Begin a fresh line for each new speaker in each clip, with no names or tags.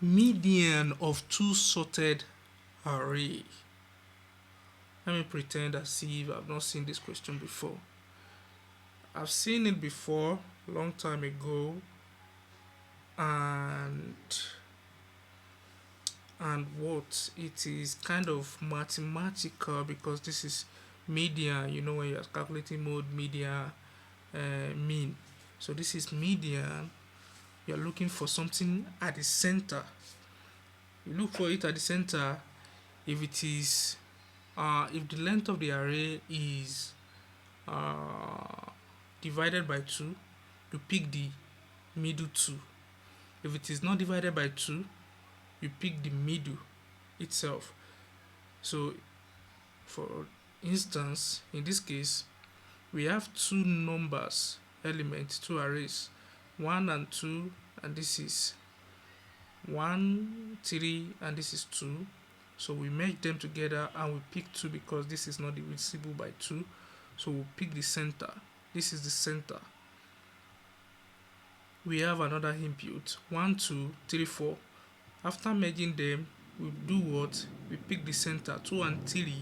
Median of two sorted array. Let me pretend as if I've not seen this question before. I've seen it before, long time ago, and what it is kind of mathematical because this is median. You know when you're calculating mode median mean. So this is median. You're looking for something at the center. You look for it at the center if it is if the length of the array is uh, divided by 2, you pick the middle 2. If it is not divided by 2, you pick the middle itself. So for instance, in this case, we have two numbers, elements, two arrays, 1 and 2, and this is 1, 3, and this is 2. So we merge them together and we pick 2 because this is not divisible by 2. So we'll pick the center. This is the center. We have another input 1, 2, 3, 4. After merging them, we do what? We pick the center. 2 and 3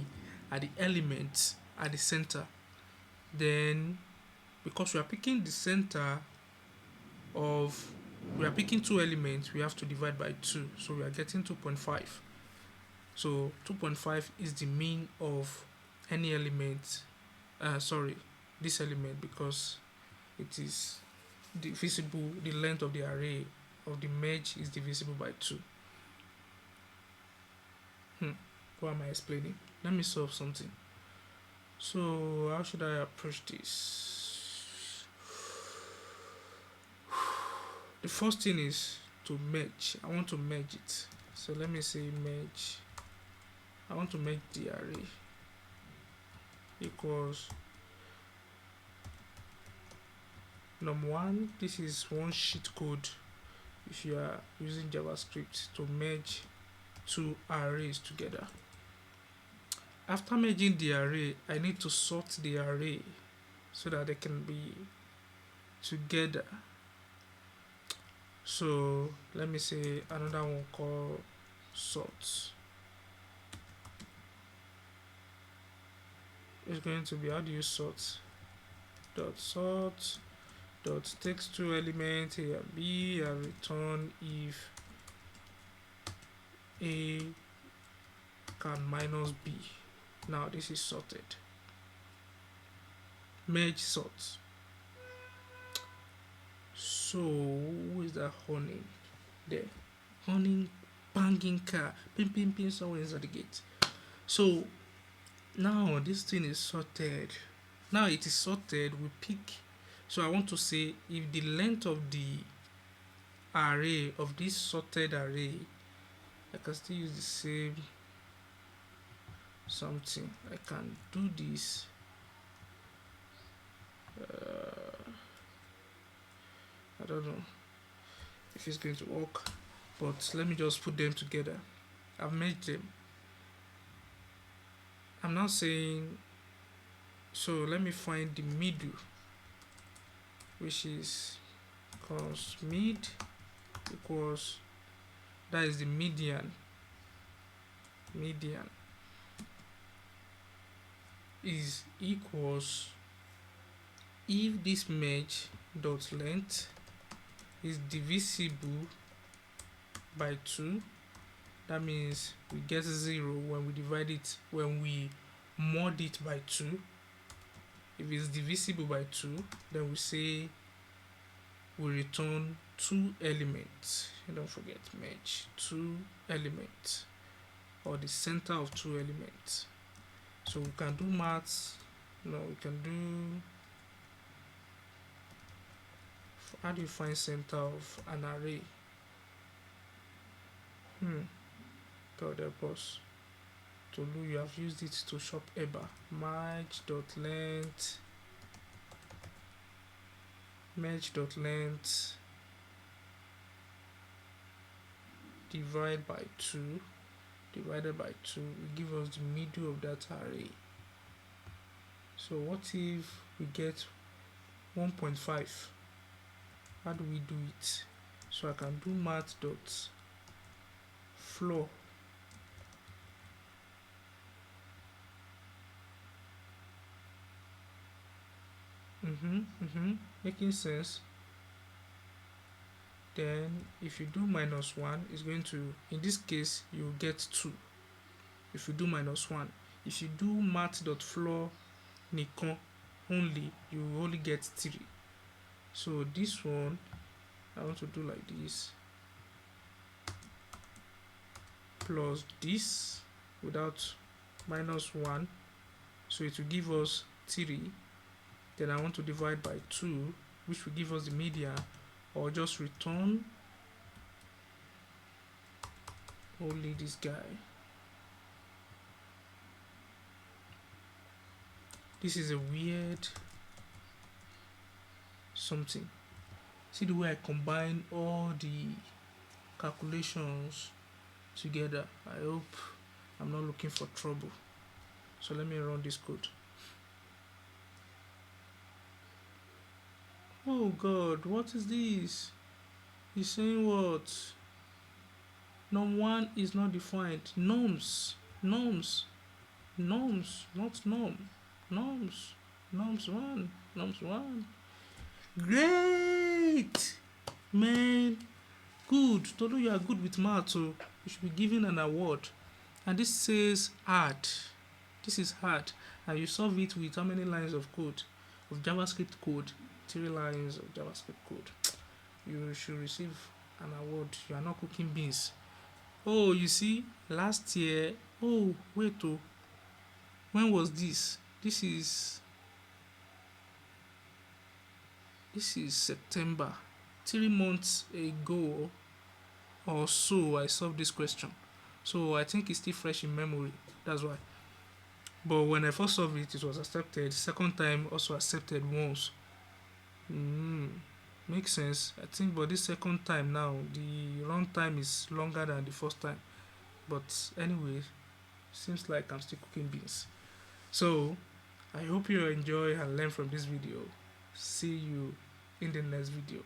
are the elements at the center. Then, because we are picking the center of, we are picking two elements, we have to divide by 2. So we are getting 2.5. So 2.5 is the mean of any element. Sorry, this element because it is divisible. The length of the array of the merge is divisible by 2. What am I explaining? Let me solve something. So how should I approach this? The first thing is to merge. I want to merge it. So let me say merge. I want to make the array equals number one. This is one sheet code if you are using JavaScript to merge two arrays together. After merging the array, I need to sort the array so that they can be together. So let me say another one called sort. It's going to be, how do you sort? Dot sort dot text two elements a and b and return if a can minus b. Now this is sorted. Merge sort. So who is that honey there? Honey banging car. Ping ping ping somewhere inside the gate. So now this thing is sorted. Now it is sorted. We pick. So I want to say if the length of the array of this sorted array, I can still use the same something. I can do this. I don't know if it's going to work, but let me just put them together. I've made them. I'm now saying, so let me find the middle, which is cos mid equals, that is the median. Median is equals if this merge dot length is divisible by 2, that means we get 0 when we divide it, when we mod it by 2. If it's divisible by 2, then we say we return 2 elements. Don't forget merge 2 elements, or the center of 2 elements. So we can do maths. No, we can do, how do you find center of an array? God help us. Tolu, you have used it to shop Eba. Merge dot length divide by 2 divided by 2 will give us the middle of that array. So what if we get 1.5? How do we do it? So I can do math dot floor. Making sense. Then if you do -1, it's going to, in this case, you get 2. If you do -1, if you do mat.floor nìkan only, you only get 3. So this one, I want to do like this, plus this without -1, so it will give us 3. Then I want to divide by 2, which will give us the media, or just return only this guy. This is a weird something. See the way I combine all the calculations together. I hope I'm not looking for trouble. So let me run this code. Oh God, what is this? He's saying what? Num1 is not defined. Norms, not norm. Norms1. Great, man. Good. Tolu, you are good with math, so you should be given an award. And this says hard. This is hard. And you solve it with how many lines of code? Of JavaScript code. 3 lines of JavaScript code. You should receive an award. You are not cooking beans. Oh, you see, last year. Oh, wait, oh. When was this? This is September. 3 months ago or so, I solved this question. So I think it's still fresh in memory. That's why. But when I first solved it, it was accepted. Second time, also accepted once. Makes sense. I think, but this second time now, the run time is longer than the first time. But anyway, seems like I'm still cooking beans. So I hope you enjoy and learn from this video. See you in the next video.